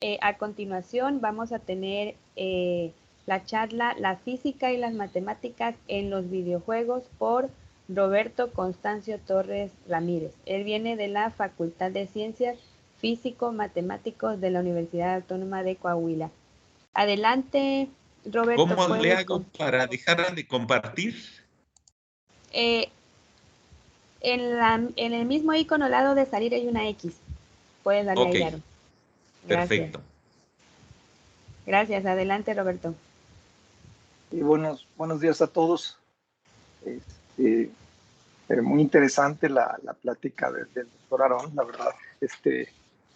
A continuación vamos a tener la charla La física y las matemáticas en los videojuegos por Roberto Constancio Torres Ramírez. Él viene de la Facultad de Ciencias Físico-Matemáticos de la Universidad Autónoma de Coahuila. Adelante, Roberto, ¿Cómo le puedes... hago para dejar de compartir? Eh, en el mismo icono al lado de salir hay una X. Puedes darle Ok, ahí, Aaron. Gracias. perfecto. Gracias. Adelante, Roberto. Y buenos días a todos. Este, muy interesante la plática del doctor Aarón, la verdad.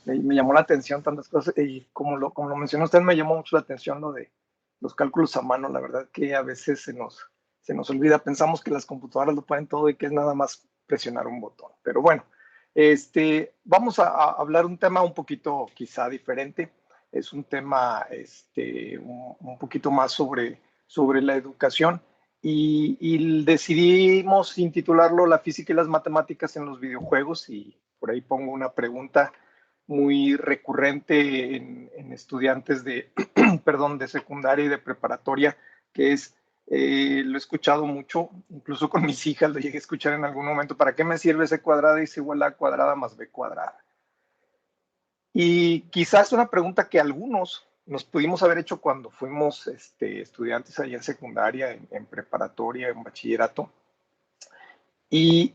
Me llamó la atención tantas cosas y como lo mencionó usted, me llamó mucho la atención lo de los cálculos a mano. La verdad que a veces se nos olvida, pensamos que las computadoras lo pueden todo y que es nada más presionar un botón. Pero bueno, vamos a hablar un tema un poquito quizá diferente. Es un tema un poquito más sobre la educación y decidimos intitularlo La física y las matemáticas en los videojuegos, y por ahí pongo una pregunta muy recurrente en estudiantes de, perdón, de secundaria y de preparatoria, que es, lo he escuchado mucho, incluso con mis hijas lo llegué a escuchar en algún momento: ¿para qué me sirve C cuadrada es igual a A cuadrada más B cuadrada? Y quizás es una pregunta que algunos nos pudimos haber hecho cuando fuimos estudiantes allá en secundaria, en preparatoria, en bachillerato. Y,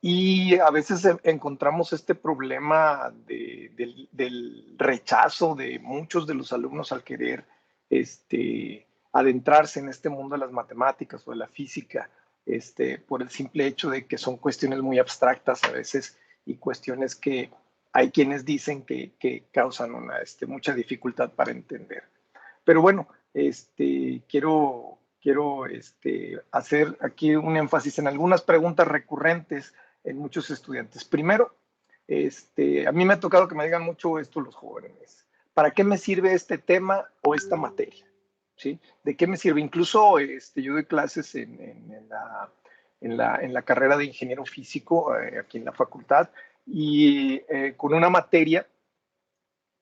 y a veces encontramos este problema del rechazo de muchos de los alumnos al querer adentrarse en este mundo de las matemáticas o de la física, por el simple hecho de que son cuestiones muy abstractas a veces, y cuestiones que hay quienes dicen que causan mucha dificultad para entender. Pero bueno, quiero hacer aquí un énfasis en algunas preguntas recurrentes en muchos estudiantes. Primero, a mí me ha tocado que me digan mucho esto los jóvenes: ¿para qué me sirve este tema o esta materia? ¿Sí? ¿De qué me sirve? Incluso yo doy clases en la carrera de ingeniero físico aquí en la facultad, y con una materia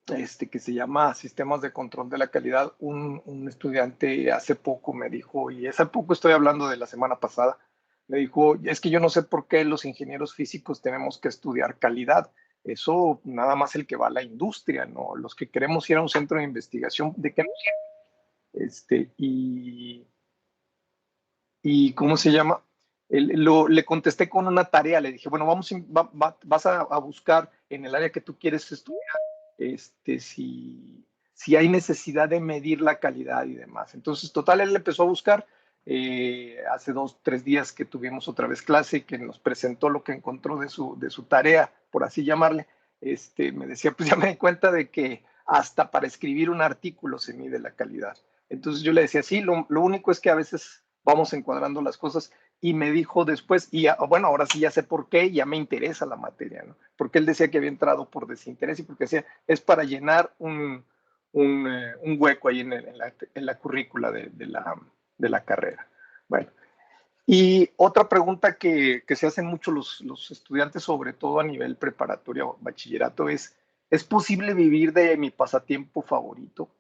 que se llama Sistemas de Control de la Calidad. Un estudiante hace poco me dijo, y hace poco estoy hablando de la semana pasada, me dijo: es que yo no sé por qué los ingenieros físicos tenemos que estudiar calidad. Eso nada más el que va a la industria, ¿no? Los que queremos ir a un centro de investigación, ¿de qué nos sirve? Y ¿cómo se llama? Le contesté con una tarea, le dije: bueno, vas a buscar en el área que tú quieres estudiar, si hay necesidad de medir la calidad y demás. Entonces, total, él empezó a buscar. Hace 2, 3 días que tuvimos otra vez clase y que nos presentó lo que encontró de su tarea, por así llamarle, me decía: pues ya me di cuenta de que hasta para escribir un artículo se mide la calidad. Entonces yo le decía: sí, lo único es que a veces vamos encuadrando las cosas. Y me dijo después, y bueno, ahora sí ya sé por qué, ya me interesa la materia, ¿no? Porque él decía que había entrado por desinterés, y porque decía: es para llenar un hueco ahí en la currícula de la carrera. Bueno, y otra pregunta que se hacen mucho los estudiantes, sobre todo a nivel preparatoria o bachillerato, ¿es posible vivir de mi pasatiempo favorito?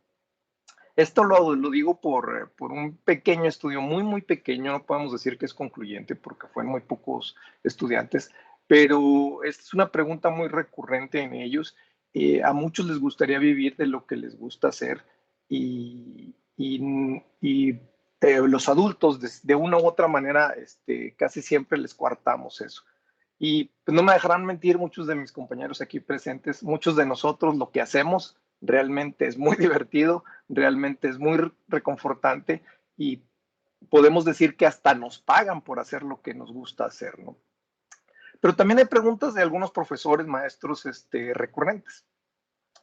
Esto lo digo por un pequeño estudio, muy, muy pequeño. No podemos decir que es concluyente porque fue en muy pocos estudiantes, pero esta es una pregunta muy recurrente en ellos. A muchos les gustaría vivir de lo que les gusta hacer, y los adultos, de una u otra manera, casi siempre les coartamos eso. Y pues no me dejarán mentir muchos de mis compañeros aquí presentes: muchos de nosotros lo que hacemos realmente es muy divertido, realmente es muy reconfortante, y podemos decir que hasta nos pagan por hacer lo que nos gusta hacer, ¿no? Pero también hay preguntas de algunos profesores, maestros, recurrentes.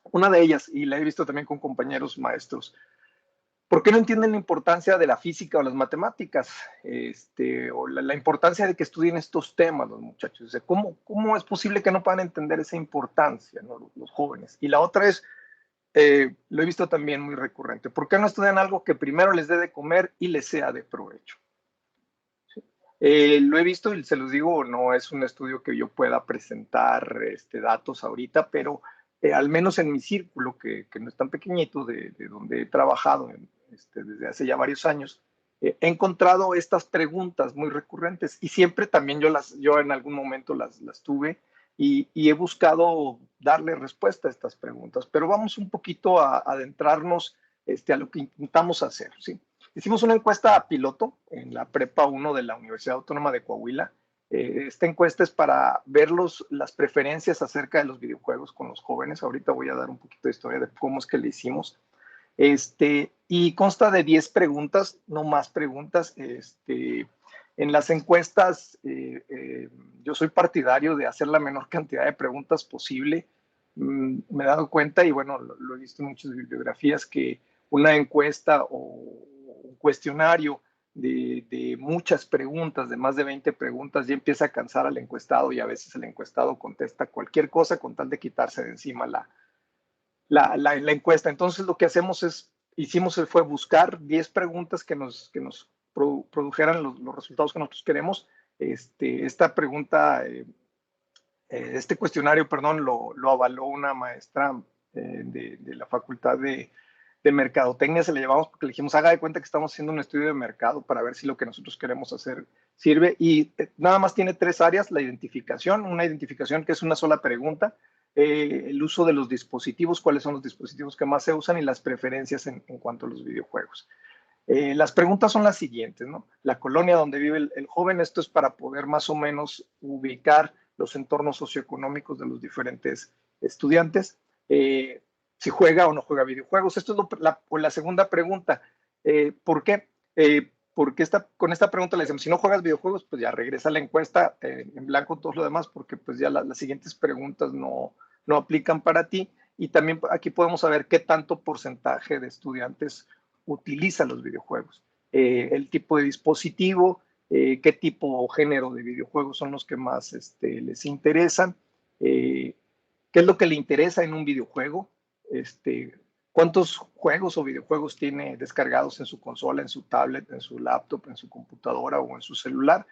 Una de ellas, y la he visto también con compañeros maestros: ¿por qué no entienden la importancia de la física o las matemáticas? O la importancia de que estudien estos temas los muchachos. O sea, ¿cómo es posible que no puedan entender esa importancia, ¿no? Los jóvenes. Y la otra es, lo he visto también muy recurrente: ¿por qué no estudian algo que primero les dé de comer y les sea de provecho? ¿Sí? Lo he visto y se los digo, no es un estudio que yo pueda presentar datos ahorita, pero al menos en mi círculo, que no es tan pequeñito, de donde he trabajado desde hace ya varios años, he encontrado estas preguntas muy recurrentes y siempre también yo en algún momento las tuve y he buscado darle respuesta a estas preguntas. Pero vamos un poquito a adentrarnos a lo que intentamos hacer, ¿sí? Hicimos una encuesta piloto en la Prepa 1 de la Universidad Autónoma de Coahuila. Esta encuesta es para ver las preferencias acerca de los videojuegos con los jóvenes. Ahorita voy a dar un poquito de historia de cómo es que le hicimos. Y consta de 10 preguntas, no más preguntas. En las encuestas, yo soy partidario de hacer la menor cantidad de preguntas posible. Me he dado cuenta, y bueno, lo he visto en muchas bibliografías, que una encuesta o un cuestionario de muchas preguntas, de más de 20 preguntas, ya empieza a cansar al encuestado, y a veces el encuestado contesta cualquier cosa con tal de quitarse de encima la encuesta. Entonces lo que hicimos fue buscar 10 preguntas que nos produjeran los resultados que nosotros queremos. Esta pregunta, este cuestionario, perdón, lo avaló una maestra de la Facultad de Mercadotecnia. Se le llevamos porque le dijimos, haga de cuenta que estamos haciendo un estudio de mercado para ver si lo que nosotros queremos hacer sirve. Y nada más tiene 3 áreas: la identificación, una identificación que es una sola pregunta, el uso de los dispositivos, cuáles son los dispositivos que más se usan, y las preferencias en cuanto a los videojuegos. Las preguntas son las siguientes, ¿no? La colonia donde vive el joven. Esto es para poder más o menos ubicar los entornos socioeconómicos de los diferentes estudiantes. Si juega o no juega videojuegos. Esto es la segunda pregunta. ¿Por qué? Porque con esta pregunta le decimos, si no juegas videojuegos, pues ya regresa la encuesta en blanco todo lo demás, porque pues ya las siguientes preguntas no aplican para ti. Y también aquí podemos saber qué tanto porcentaje de estudiantes utiliza los videojuegos, el tipo de dispositivo, qué tipo o género de videojuegos son los que más les interesan, qué es lo que le interesa en un videojuego, cuántos juegos o videojuegos tiene descargados en su consola, en su tablet, en su laptop, en su computadora o en su celular,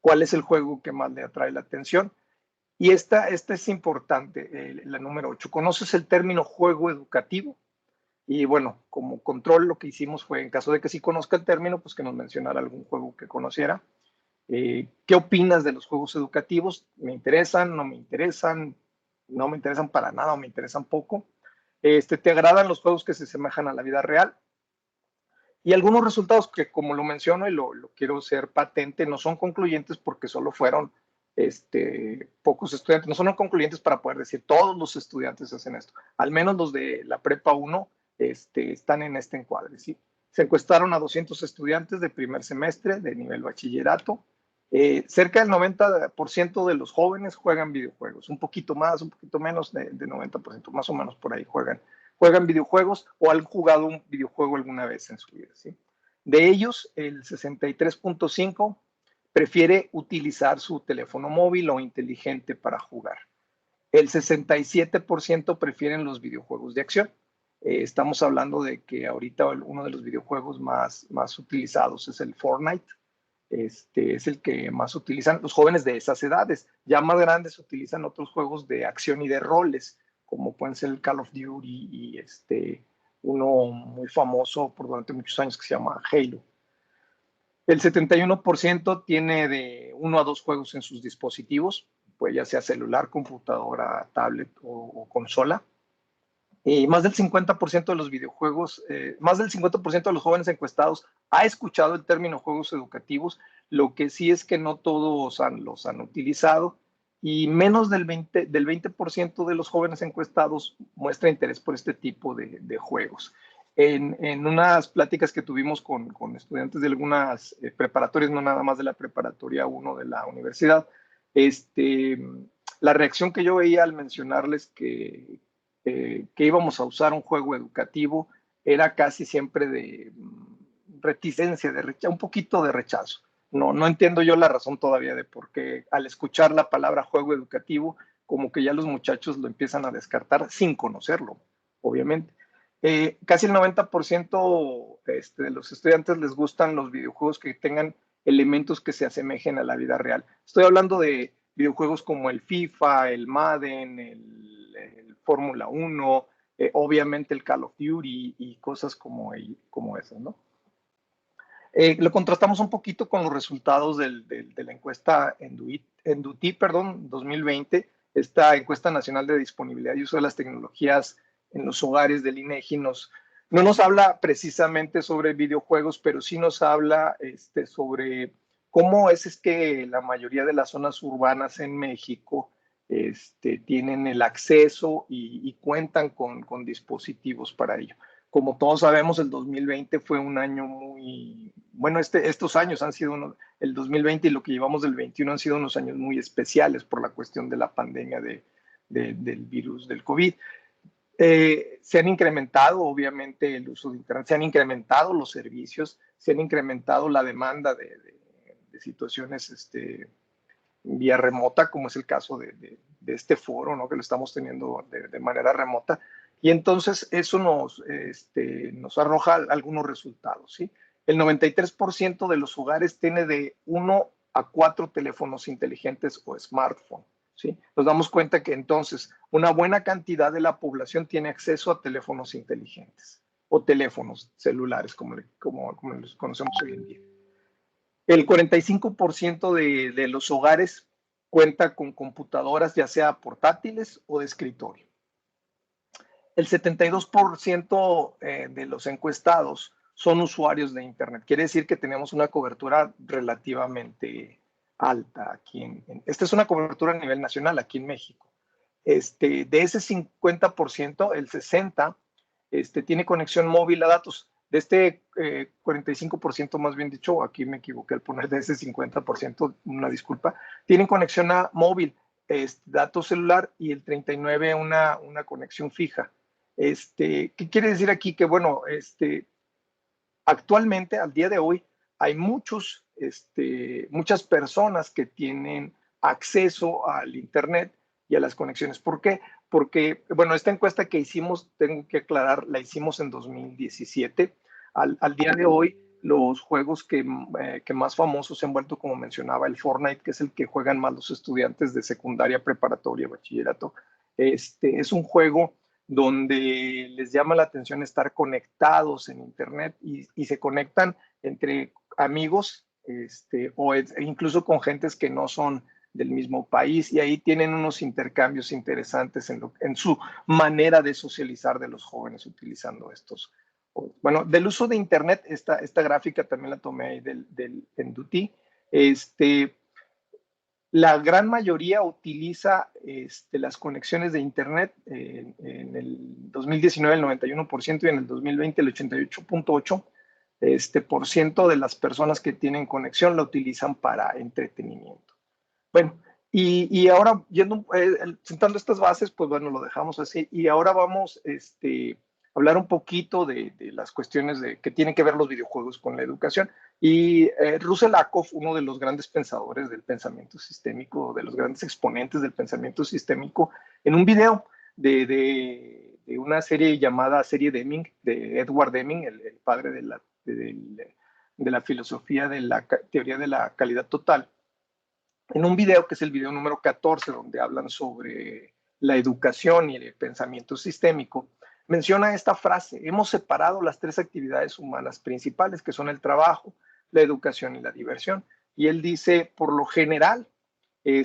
cuál es el juego que más le atrae la atención. Y esta es importante, la número 8. ¿Conoces el término juego educativo? Y bueno, como control lo que hicimos fue, en caso de que sí conozca el término, pues que nos mencionara algún juego que conociera. ¿Qué opinas de los juegos educativos? ¿Me interesan? ¿No me interesan? ¿No me interesan para nada o me interesan poco? ¿Te agradan los juegos que se asemejan a la vida real? Y algunos resultados que, como lo menciono y lo quiero ser patente, no son concluyentes porque solo fueron pocos estudiantes. No son concluyentes para poder decir todos los estudiantes hacen esto. Al menos los de la Prepa 1 están en este encuadre, ¿sí? Se encuestaron a 200 estudiantes de primer semestre de nivel bachillerato. Cerca del 90% de los jóvenes juegan videojuegos, un poquito más, un poquito menos de 90%, más o menos por ahí juegan videojuegos o han jugado un videojuego alguna vez en su vida, ¿sí? De ellos, el 63.5% prefiere utilizar su teléfono móvil o inteligente para jugar. El 67% prefieren los videojuegos de acción. Estamos hablando de que ahorita uno de los videojuegos más utilizados es el Fortnite. Es el que más utilizan los jóvenes de esas edades. Ya más grandes utilizan otros juegos de acción y de roles, como pueden ser el Call of Duty y uno muy famoso por durante muchos años que se llama Halo. El 71% tiene de 1 a 2 juegos en sus dispositivos, pues ya sea celular, computadora, tablet o consola. Y más del 50% de los videojuegos, más del 50% de los jóvenes encuestados ha escuchado el término juegos educativos. Lo que sí es que no todos los han utilizado, y menos del 20% de los jóvenes encuestados muestra interés por este tipo de juegos. En unas pláticas que tuvimos con estudiantes de algunas preparatorias, no nada más de la preparatoria 1 de la universidad, la reacción que yo veía al mencionarles que íbamos a usar un juego educativo era casi siempre de reticencia, un poquito de rechazo. No entiendo yo la razón todavía de por qué al escuchar la palabra juego educativo, como que ya los muchachos lo empiezan a descartar sin conocerlo, obviamente. Casi el 90% de los estudiantes les gustan los videojuegos que tengan elementos que se asemejen a la vida real. Estoy hablando de videojuegos como el FIFA, el Madden, el Fórmula 1, obviamente el Call of Duty y cosas como esas, ¿no? Lo contrastamos un poquito con los resultados de la encuesta Enduti, perdón, 2020, esta encuesta nacional de disponibilidad y uso de las tecnologías en los hogares del INEGI no nos habla precisamente sobre videojuegos, pero sí nos habla sobre cómo es que la mayoría de las zonas urbanas en México tienen el acceso y cuentan con dispositivos para ello. Como todos sabemos, el 2020 fue un año muy, bueno, estos años han sido, el 2020 y lo que llevamos del 21 han sido unos años muy especiales por la cuestión de la pandemia del virus del COVID. Se han incrementado, obviamente, el uso de Internet, se han incrementado los servicios, se han incrementado la demanda de situaciones vía remota, como es el caso de este foro, ¿no? Que lo estamos teniendo de manera remota. Y entonces eso nos arroja algunos resultados, ¿sí? El 93% de los hogares tiene de 1 a 4 teléfonos inteligentes o smartphone, ¿sí? Nos damos cuenta que entonces una buena cantidad de la población tiene acceso a teléfonos inteligentes o teléfonos celulares, como los conocemos hoy en día. El 45% de los hogares cuenta con computadoras, ya sea portátiles o de escritorio. El 72% de los encuestados son usuarios de Internet. Quiere decir que tenemos una cobertura relativamente alta aquí. Esta es una cobertura a nivel nacional aquí en México. De ese 50%, el 60% tiene conexión móvil a datos. De este 45%, más bien dicho, aquí me equivoqué al poner de ese 50%, una disculpa, tienen conexión a móvil, datos celular, y el 39% una conexión fija. ¿Qué quiere decir aquí? Que bueno, actualmente, al día de hoy, hay muchas personas que tienen acceso al Internet y a las conexiones. ¿Por qué? Porque, bueno, esta encuesta que hicimos, tengo que aclarar, la hicimos en 2017. Al día de hoy, los juegos que más famosos se han vuelto, como mencionaba, el Fortnite, que es el que juegan más los estudiantes de secundaria, preparatoria, bachillerato. Es un juego donde les llama la atención estar conectados en Internet y se conectan entre amigos o incluso con gentes que no son del mismo país, y ahí tienen unos intercambios interesantes en su manera de socializar de los jóvenes utilizando estos. Bueno, del uso de Internet, esta gráfica también la tomé ahí del Enduti. La gran mayoría utiliza las conexiones de Internet. En el 2019 el 91% y en el 2020 el 88.8% de las personas que tienen conexión la utilizan para entretenimiento. Bueno, y ahora, sentando estas bases, pues bueno, lo dejamos así. Y ahora vamos a hablar un poquito de las cuestiones que tienen que ver los videojuegos con la educación. Y Russell Ackoff, uno de los grandes pensadores del pensamiento sistémico, de los grandes exponentes del pensamiento sistémico, en un video de una serie llamada Serie Deming, de Edward Deming, el padre de la filosofía de la teoría de la calidad total, en un video que es el video número 14, donde hablan sobre la educación y el pensamiento sistémico, menciona esta frase: hemos separado las 3 actividades humanas principales, que son el trabajo, la educación y la diversión. Y él dice, por lo general, en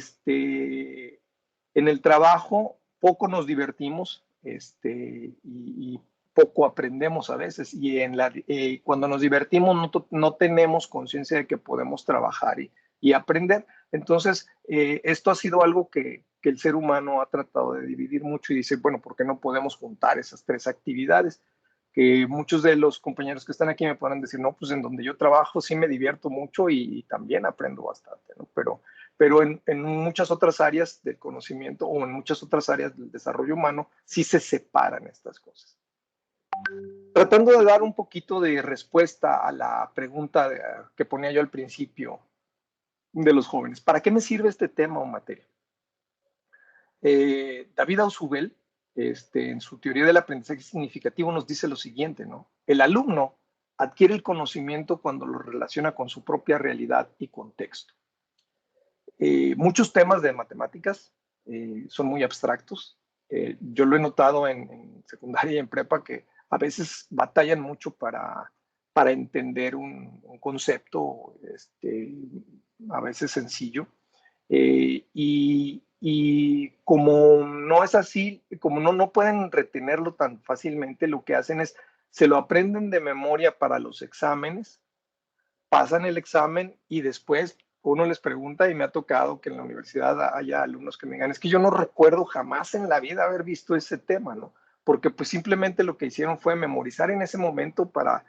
el trabajo poco nos divertimos y poco aprendemos a veces. Y cuando nos divertimos no tenemos conciencia de que podemos trabajar y aprender. Entonces, esto ha sido algo que el ser humano ha tratado de dividir mucho y dice, bueno, ¿por qué no podemos juntar esas 3 actividades? Que muchos de los compañeros que están aquí me podrán decir, no, pues en donde yo trabajo sí me divierto mucho y también aprendo bastante, ¿no? Pero en muchas otras áreas del conocimiento o en muchas otras áreas del desarrollo humano sí se separan estas cosas. Tratando de dar un poquito de respuesta a la pregunta que ponía yo al principio de los jóvenes, ¿para qué me sirve este tema o materia? David Ausubel, en su teoría del aprendizaje significativo, nos dice lo siguiente, ¿no? El alumno adquiere el conocimiento cuando lo relaciona con su propia realidad y contexto. Muchos temas de matemáticas son muy abstractos. Yo lo he notado en secundaria y en prepa que a veces batallan mucho para entender un concepto a veces sencillo. Y como no es así, como no pueden retenerlo tan fácilmente, lo que hacen es, se lo aprenden de memoria para los exámenes, pasan el examen y después uno les pregunta, y me ha tocado que en la universidad haya alumnos que me digan, es que yo no recuerdo jamás en la vida haber visto ese tema, ¿no? Porque pues simplemente lo que hicieron fue memorizar en ese momento para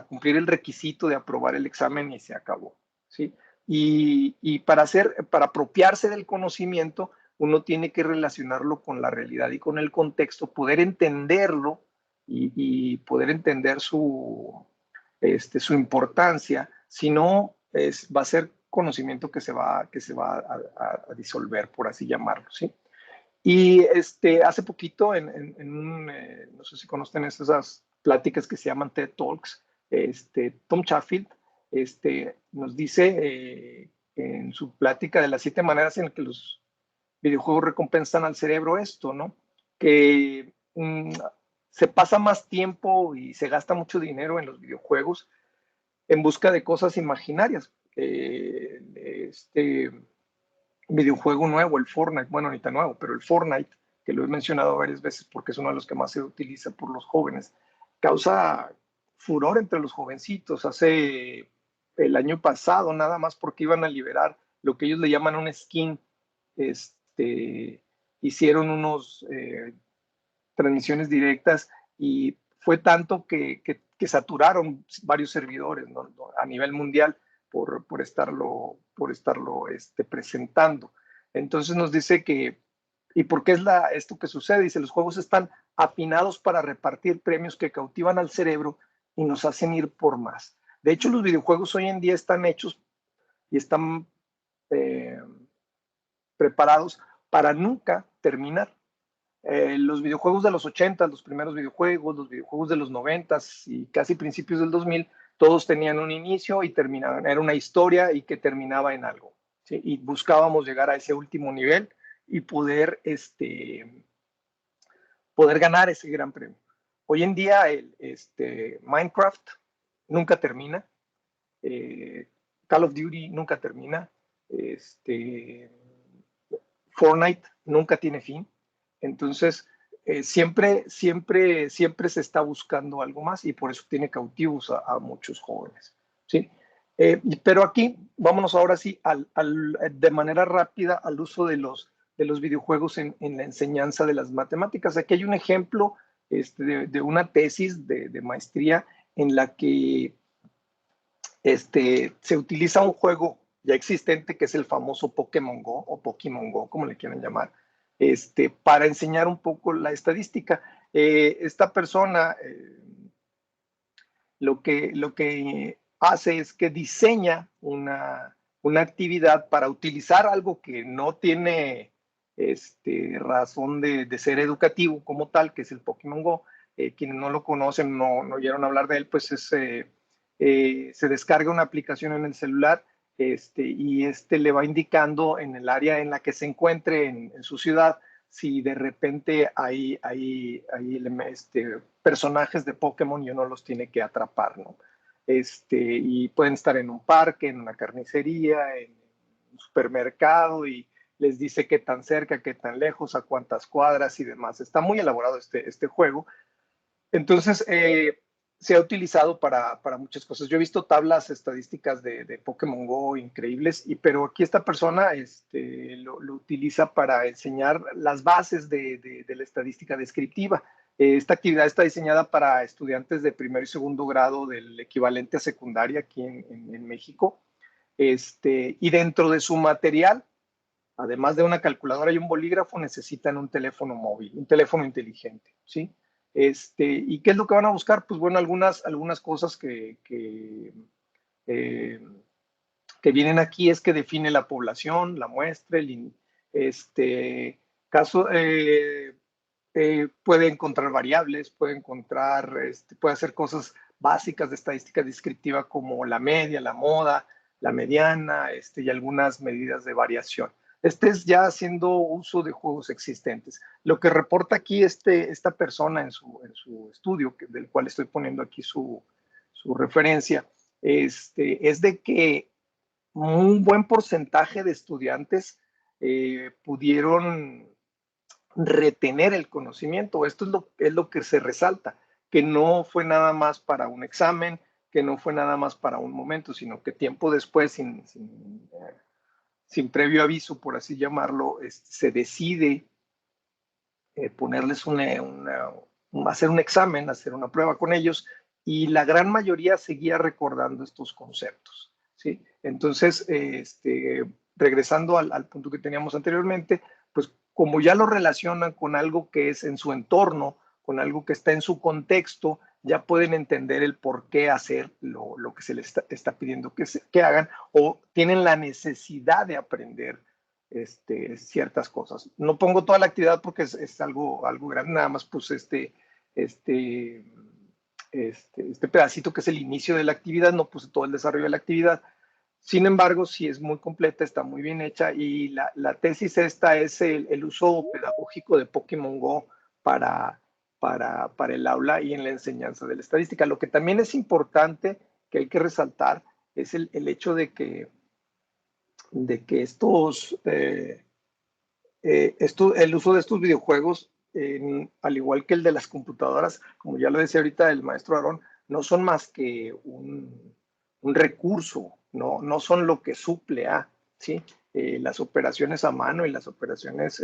cumplir el requisito de aprobar el examen y se acabó, ¿sí? Y para apropiarse del conocimiento, uno tiene que relacionarlo con la realidad y con el contexto, poder entenderlo y poder entender su importancia, si no va a ser conocimiento que se va a disolver, por así llamarlo, ¿sí? Y hace poquito, no sé si conocen esas pláticas que se llaman TED Talks, Tom Sheffield nos dice en su plática de las 7 maneras en que los videojuegos recompensan al cerebro esto, ¿no? Que se pasa más tiempo y se gasta mucho dinero en los videojuegos en busca de cosas imaginarias. Este videojuego nuevo, el Fortnite, bueno, ahorita nuevo, pero el Fortnite, que lo he mencionado varias veces porque es uno de los que más se utiliza por los jóvenes, causa furor entre los jovencitos. Hace el año pasado, nada más porque iban a liberar lo que ellos le llaman un skin, hicieron unos transmisiones directas y fue tanto que saturaron varios servidores, ¿no? A nivel mundial por estarlo presentando. Entonces nos dice que, ¿y por qué es esto que sucede? Dice, los juegos están afinados para repartir premios que cautivan al cerebro y nos hacen ir por más. De hecho, los videojuegos hoy en día están hechos y están preparados para nunca terminar. Los videojuegos de los 80, los primeros videojuegos, los videojuegos de los 90 y casi principios del 2000, todos tenían un inicio y terminaban. Era una historia y que terminaba en algo, ¿sí? Y buscábamos llegar a ese último nivel y poder ganar ese gran premio. Hoy en día, Minecraft nunca termina, Call of Duty nunca termina, Fortnite nunca tiene fin. Entonces, siempre se está buscando algo más y por eso tiene cautivos a muchos jóvenes, ¿sí? Pero aquí, vámonos ahora sí de manera rápida al uso de los videojuegos en la enseñanza de las matemáticas. Aquí hay un ejemplo de una tesis de maestría en la que se utiliza un juego ya existente que es el famoso Pokémon Go o Pokémon Go, como le quieran llamar, para enseñar un poco la estadística. Esta persona lo que hace es que diseña una actividad para utilizar algo que no tiene razón de ser educativo como tal, que es el Pokémon Go. Quienes no lo conocen, no oyeron hablar de él, pues se descarga una aplicación en el celular y le va indicando en el área en la que se encuentre en su ciudad si de repente hay personajes de Pokémon y uno los tiene que atrapar, ¿no? Y pueden estar en un parque, en una carnicería, en un supermercado y les dice qué tan cerca, qué tan lejos, a cuántas cuadras y demás. Está muy elaborado este juego. Entonces, se ha utilizado para muchas cosas. Yo he visto tablas estadísticas de Pokémon Go increíbles, pero aquí esta persona lo utiliza para enseñar las bases de la estadística descriptiva. Esta actividad está diseñada para estudiantes de primer y segundo grado del equivalente a secundaria aquí en México. Y dentro de su material, además de una calculadora y un bolígrafo, necesitan un teléfono móvil, un teléfono inteligente, ¿sí? ¿Y qué es lo que van a buscar? Pues bueno, algunas cosas que vienen aquí es que define la población, la muestra, caso, puede encontrar variables, puede hacer cosas básicas de estadística descriptiva como la media, la moda, la mediana, y algunas medidas de variación. Este es ya haciendo uso de juegos existentes. Lo que reporta aquí esta persona en su estudio, del cual estoy poniendo aquí su referencia, es de que un buen porcentaje de estudiantes pudieron retener el conocimiento. Esto es lo que se resalta, que no fue nada más para un examen, que no fue nada más para un momento, sino que tiempo después, sin previo aviso, por así llamarlo, se decide ponerles hacer un examen, hacer una prueba con ellos, y la gran mayoría seguía recordando estos conceptos, ¿sí? Entonces, regresando al punto que teníamos anteriormente, pues como ya lo relacionan con algo que es en su entorno, con algo que está en su contexto, ya pueden entender el por qué hacer lo que se les está pidiendo que hagan, o tienen la necesidad de aprender ciertas cosas. No pongo toda la actividad porque es algo grande, nada más puse este pedacito que es el inicio de la actividad, no puse todo el desarrollo de la actividad. Sin embargo, sí es muy completa, está muy bien hecha, y la tesis esta es el uso pedagógico de Pokémon Go para el aula y en la enseñanza de la estadística. Lo que también es importante, que hay que resaltar, es el hecho de que el uso de estos videojuegos, al igual que el de las computadoras, como ya lo decía ahorita el maestro Aarón, no son más que un recurso, no son lo que suple a, ¿sí? Las operaciones a mano y las operaciones,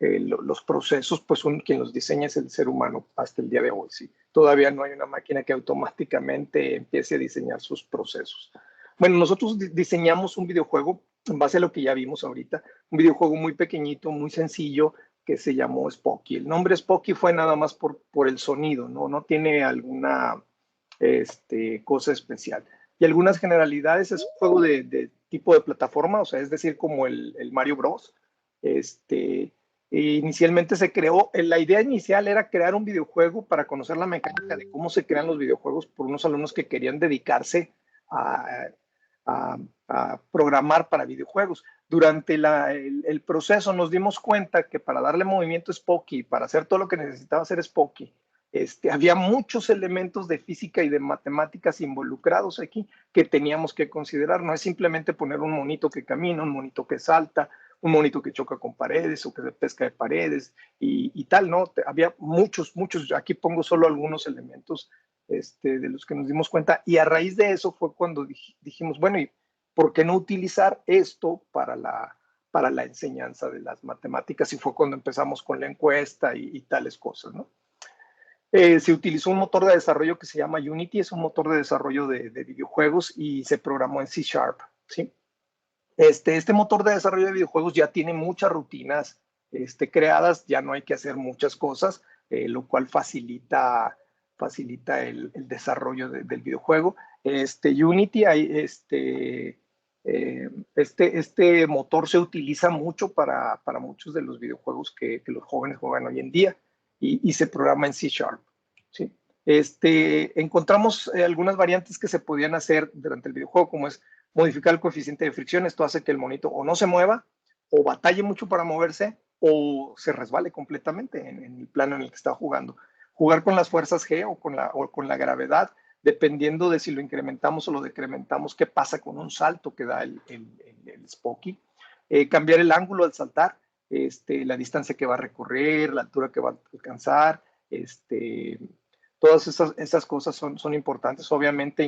los procesos, pues quien los diseña es el ser humano hasta el día de hoy, ¿sí? Todavía no hay una máquina que automáticamente empiece a diseñar sus procesos. Bueno, nosotros diseñamos un videojuego en base a lo que ya vimos ahorita, un videojuego muy pequeñito, muy sencillo, que se llamó Spocky. El nombre Spocky fue nada más por el sonido, no tiene alguna cosa especial. Y algunas generalidades, es un juego de tipo de plataforma, o sea, es decir, como el Mario Bros. Inicialmente se creó, la idea inicial era crear un videojuego para conocer la mecánica de cómo se crean los videojuegos por unos alumnos que querían dedicarse a programar para videojuegos. Durante el proceso nos dimos cuenta que para darle movimiento a Spocky, para hacer todo lo que necesitaba hacer Spocky, había muchos elementos de física y de matemáticas involucrados aquí que teníamos que considerar. No es simplemente poner un monito que camina, un monito que salta, un monito que choca con paredes o que se pesca de paredes y tal, ¿no? Había muchos, aquí pongo solo algunos elementos de los que nos dimos cuenta, y a raíz de eso fue cuando dijimos, bueno, ¿y por qué no utilizar esto para la enseñanza de las matemáticas? Y fue cuando empezamos con la encuesta y tales cosas, ¿no? Se utilizó un motor de desarrollo que se llama Unity, es un motor de desarrollo de videojuegos, y se programó en C#, ¿sí? Este motor de desarrollo de videojuegos ya tiene muchas rutinas creadas, ya no hay que hacer muchas cosas, lo cual facilita el desarrollo del videojuego. Unity, este motor se utiliza mucho para muchos de los videojuegos que los jóvenes juegan hoy en día, y se programa en C#, ¿sí? Encontramos algunas variantes que se podían hacer durante el videojuego, como es modificar el coeficiente de fricción. Esto hace que el monito o no se mueva, o batalle mucho para moverse, o se resbale completamente en el plano en el que está jugando. Jugar con las fuerzas G o con la gravedad, dependiendo de si lo incrementamos o lo decrementamos, qué pasa con un salto que da el Spocky. Cambiar el ángulo al saltar, la distancia que va a recorrer, la altura que va a alcanzar, todas esas cosas son importantes. Obviamente,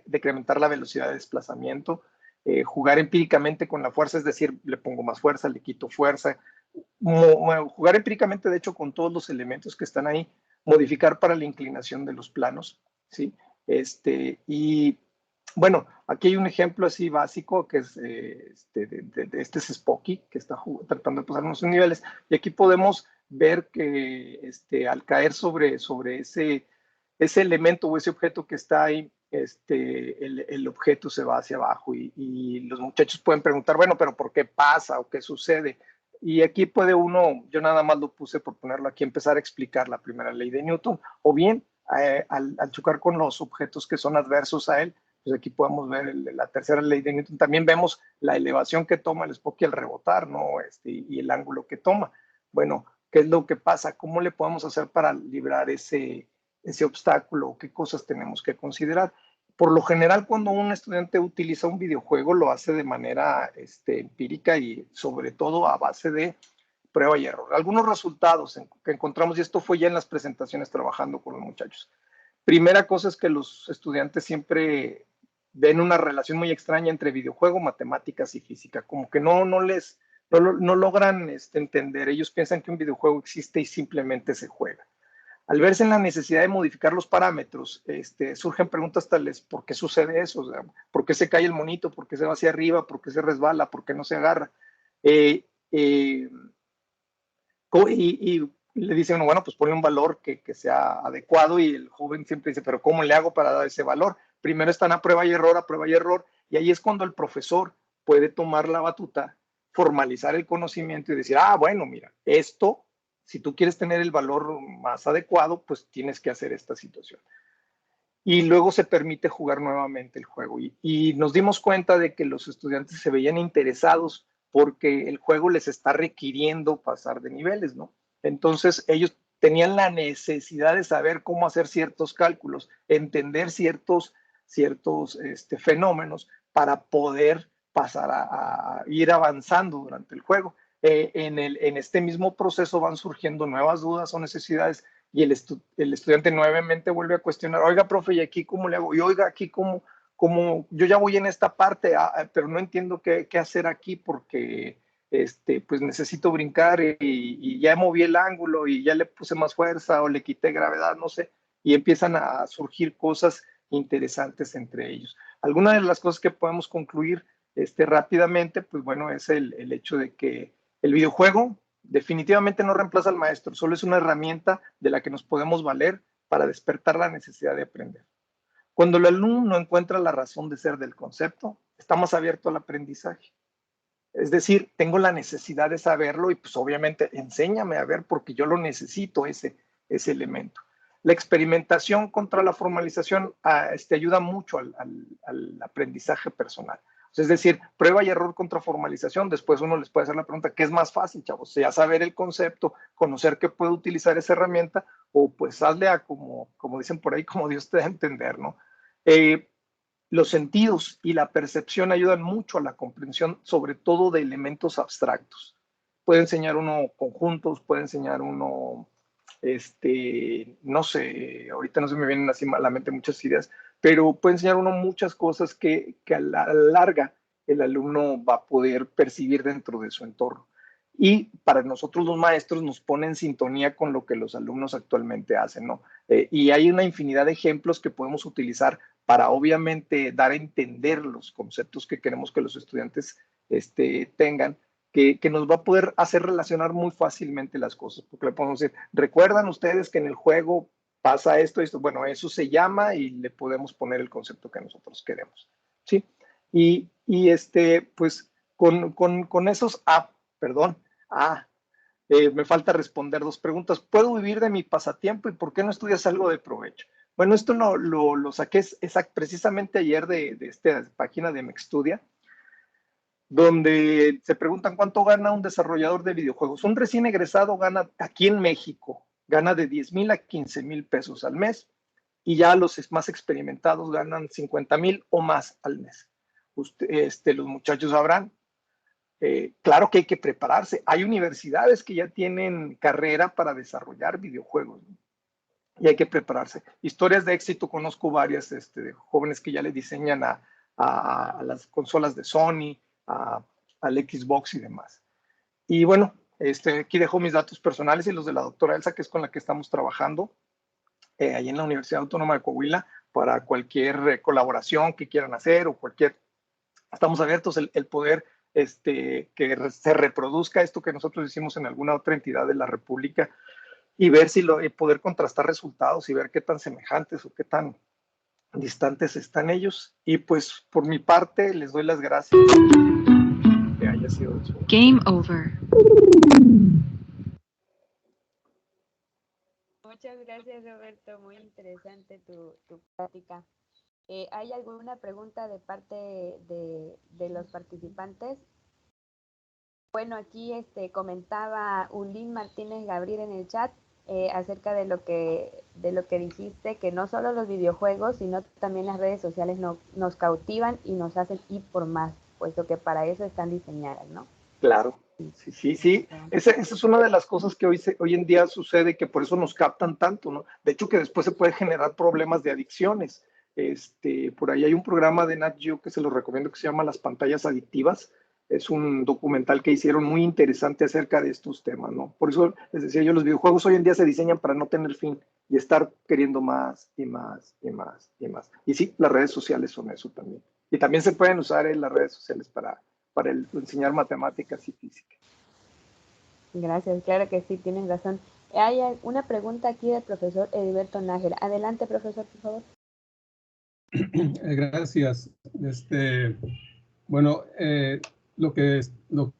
decrementar la velocidad de desplazamiento, jugar empíricamente con la fuerza, es decir, le pongo más fuerza, le quito fuerza, jugar empíricamente, de hecho, con todos los elementos que están ahí, modificar para la inclinación de los planos, ¿sí? Y bueno, aquí hay un ejemplo así básico que es este es Spocky, que está tratando de pasar unos niveles, y aquí podemos ver que al caer sobre ese elemento o ese objeto que está ahí, el objeto se va hacia abajo, y los muchachos pueden preguntar, bueno, pero ¿por qué pasa o qué sucede? Y aquí puede uno, yo nada más lo puse por ponerlo aquí, empezar a explicar la primera ley de Newton, o bien al chocar con los objetos que son adversos a él, pues aquí podemos ver la tercera ley de Newton. También vemos la elevación que toma el Spocky al rebotar, ¿no? Y el ángulo que toma. Bueno, ¿qué es lo que pasa? ¿Cómo le podemos hacer para librar ese obstáculo? ¿Qué cosas tenemos que considerar? Por lo general, cuando un estudiante utiliza un videojuego, lo hace de manera empírica y sobre todo a base de prueba y error. Algunos resultados que encontramos, y esto fue ya en las presentaciones trabajando con los muchachos. Primera cosa es que los estudiantes siempre ven una relación muy extraña entre videojuego, matemáticas y física, como que no logran entender. Ellos piensan que un videojuego existe y simplemente se juega. Al verse en la necesidad de modificar los parámetros, surgen preguntas tales: ¿por qué sucede eso? O sea, ¿por qué se cae el monito? ¿Por qué se va hacia arriba? ¿Por qué se resbala? ¿Por qué no se agarra? Y le dice uno, bueno, pues ponle un valor que sea adecuado, y el joven siempre dice, pero ¿cómo le hago para dar ese valor? Primero están a prueba y error, y ahí es cuando el profesor puede tomar la batuta, formalizar el conocimiento y decir, bueno, mira, esto, si tú quieres tener el valor más adecuado, pues tienes que hacer esta situación. Y luego se permite jugar nuevamente el juego. Y nos dimos cuenta de que los estudiantes se veían interesados porque el juego les está requiriendo pasar de niveles, ¿no? Entonces ellos tenían la necesidad de saber cómo hacer ciertos cálculos, entender ciertos fenómenos para poder pasar a ir avanzando durante el juego. En este mismo proceso van surgiendo nuevas dudas o necesidades, y el estudiante nuevamente vuelve a cuestionar, oiga, profe, ¿y aquí cómo le hago? Y oiga, aquí cómo yo ya voy en esta parte, pero no entiendo qué hacer aquí porque pues necesito brincar y ya moví el ángulo y ya le puse más fuerza o le quité gravedad, no sé, y empiezan a surgir cosas interesantes entre ellos. Algunas de las cosas que podemos concluir rápidamente, pues bueno, es el hecho de que el videojuego definitivamente no reemplaza al maestro, solo es una herramienta de la que nos podemos valer para despertar la necesidad de aprender. Cuando el alumno encuentra la razón de ser del concepto, está más abierto al aprendizaje. Es decir, tengo la necesidad de saberlo y pues obviamente enséñame a ver porque yo lo necesito, ese elemento. La experimentación contra la formalización ayuda mucho al aprendizaje personal. Es decir, prueba y error contra formalización. Después uno les puede hacer la pregunta, ¿qué es más fácil, chavos? Ya saber el concepto, conocer que puedo utilizar esa herramienta, o pues hazle a como dicen por ahí, como Dios te da a entender, ¿no? Los sentidos y la percepción ayudan mucho a la comprensión, sobre todo de elementos abstractos. Puede enseñar uno conjuntos, puede enseñar uno, no sé, ahorita no se me vienen así a la mente muchas ideas, pero puede enseñar uno muchas cosas que a la larga el alumno va a poder percibir dentro de su entorno. Y para nosotros los maestros nos pone en sintonía con lo que los alumnos actualmente hacen, ¿no? Y hay una infinidad de ejemplos que podemos utilizar para obviamente dar a entender los conceptos que queremos que los estudiantes tengan, que nos va a poder hacer relacionar muy fácilmente las cosas, porque le podemos decir, ¿recuerdan ustedes que en el juego pasa esto, esto? Bueno, eso se llama, y le podemos poner el concepto que nosotros queremos, ¿sí? Y pues con esos, me falta responder dos preguntas. ¿Puedo vivir de mi pasatiempo y por qué no estudias algo de provecho? Bueno, esto lo saqué precisamente ayer de esta página de Mextudia, donde se preguntan cuánto gana un desarrollador de videojuegos. Un recién egresado gana, aquí en México, gana de 10,000 a 15,000 pesos al mes, y ya los más experimentados ganan 50,000 o más al mes. Los muchachos sabrán. Claro que hay que prepararse. Hay universidades que ya tienen carrera para desarrollar videojuegos, ¿no? Y hay que prepararse. Historias de éxito conozco varias, de jóvenes que ya le diseñan a las consolas de Sony, al Xbox y demás. Y bueno, aquí dejo mis datos personales y los de la doctora Elsa, que es con la que estamos trabajando ahí en la Universidad Autónoma de Coahuila, para cualquier colaboración que quieran hacer o estamos abiertos el poder que se reproduzca esto que nosotros hicimos en alguna otra entidad de la República, y ver si poder contrastar resultados y ver qué tan semejantes o qué tan distantes están ellos. Y pues por mi parte les doy las gracias que haya sido eso. Game over. Muchas gracias, Roberto. Muy interesante tu plática. ¿Hay alguna pregunta de parte de los participantes? Bueno, aquí comentaba Ulín Martínez Gabriel en el chat acerca de lo que dijiste, que no solo los videojuegos, sino también las redes sociales nos cautivan y nos hacen ir por más, puesto que para eso están diseñadas, ¿no? Claro, sí. Esa es una de las cosas que hoy en día sucede, que por eso nos captan tanto, ¿no? De hecho, que después se puede generar problemas de adicciones. Por ahí hay un programa de Nat Geo que se lo recomiendo, que se llama Las pantallas adictivas. Es un documental que hicieron muy interesante acerca de estos temas, ¿no? Por eso les decía yo, los videojuegos hoy en día se diseñan para no tener fin y estar queriendo más y más y más y más. Y sí, las redes sociales son eso también. Y también se pueden usar en las redes sociales para enseñar matemáticas y física. Gracias, claro que sí, tienes razón. Hay una pregunta aquí del profesor Heriberto Nájera. Adelante, profesor, por favor. Gracias. Bueno, lo que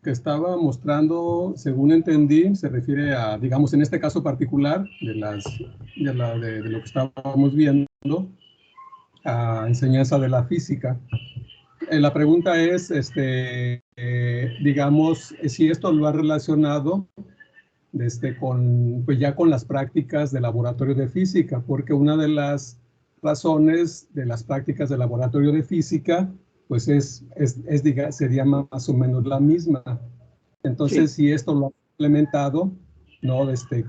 estaba mostrando, según entendí, se refiere a, digamos, en este caso particular, de lo que estábamos viendo, a enseñanza de la física. La pregunta es, digamos, si esto lo ha relacionado pues ya con las prácticas de laboratorio de física, porque una de las razones de las prácticas de laboratorio de física, pues sería más o menos la misma. Entonces, sí, si esto lo ha implementado, ¿no?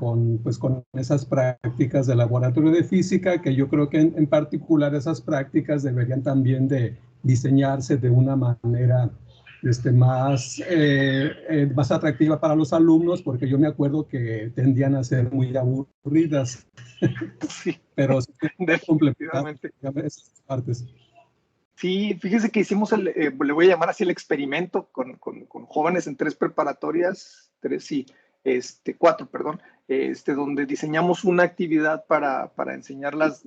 Con esas prácticas de laboratorio de física, que yo creo que en particular esas prácticas deberían también de diseñarse de una manera más atractiva para los alumnos, porque yo me acuerdo que tendían a ser muy aburridas. Sí, pero definitivamente. Esas partes. Sí, fíjese que hicimos, le voy a llamar así el experimento con jóvenes en 3 preparatorias, 4, perdón, donde diseñamos una actividad para enseñar las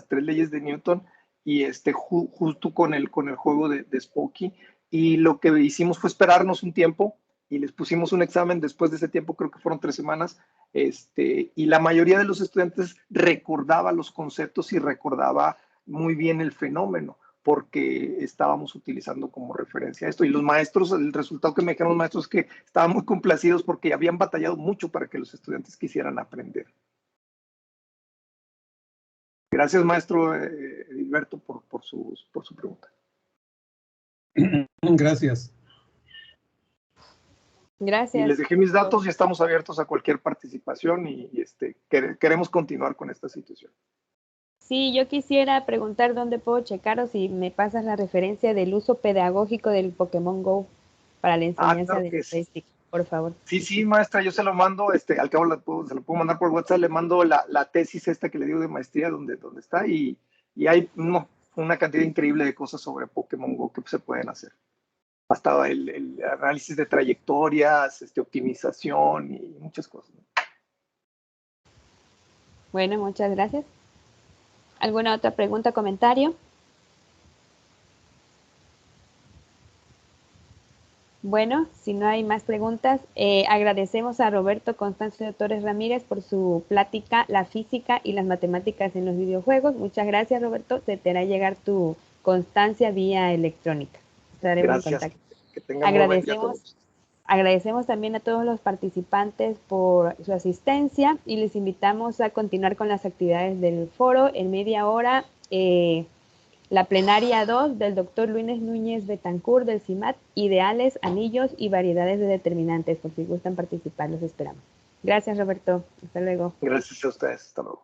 3 leyes de Newton y justo con el juego de Spooky. Y lo que hicimos fue esperarnos un tiempo y les pusimos un examen después de ese tiempo, creo que fueron 3 semanas, y la mayoría de los estudiantes recordaba los conceptos y recordaba muy bien el fenómeno, porque estábamos utilizando como referencia esto. Y los maestros, el resultado que me dijeron los maestros es que estaban muy complacidos porque habían batallado mucho para que los estudiantes quisieran aprender. Gracias, maestro Heriberto, por su pregunta. Gracias. Gracias. Y les dejé mis datos y estamos abiertos a cualquier participación y queremos continuar con esta situación. Sí, yo quisiera preguntar dónde puedo checar o si me pasas la referencia del uso pedagógico del Pokémon GO para la enseñanza claro de estadística, por favor. Sí, maestra, yo se lo mando, al cabo se lo puedo mandar por WhatsApp, le mando la tesis esta que le digo de maestría donde está y hay una cantidad increíble de cosas sobre Pokémon GO que se pueden hacer. Hasta el análisis de trayectorias, optimización y muchas cosas. Bueno, muchas gracias. ¿Alguna otra pregunta, comentario? Bueno, si no hay más preguntas, agradecemos a Roberto Constancio Torres Ramírez por su plática, la física y las matemáticas en los videojuegos. Muchas gracias, Roberto. Se te hará llegar tu constancia vía electrónica. Estaremos en contacto. Que tengan muy buen día a todos. Agradecemos también a todos los participantes por su asistencia y les invitamos a continuar con las actividades del foro en media hora. La plenaria 2 del doctor Luis Núñez Betancourt del CIMAT, ideales, anillos y variedades de determinantes. Por si gustan participar, los esperamos. Gracias, Roberto. Hasta luego. Gracias a ustedes. Hasta luego.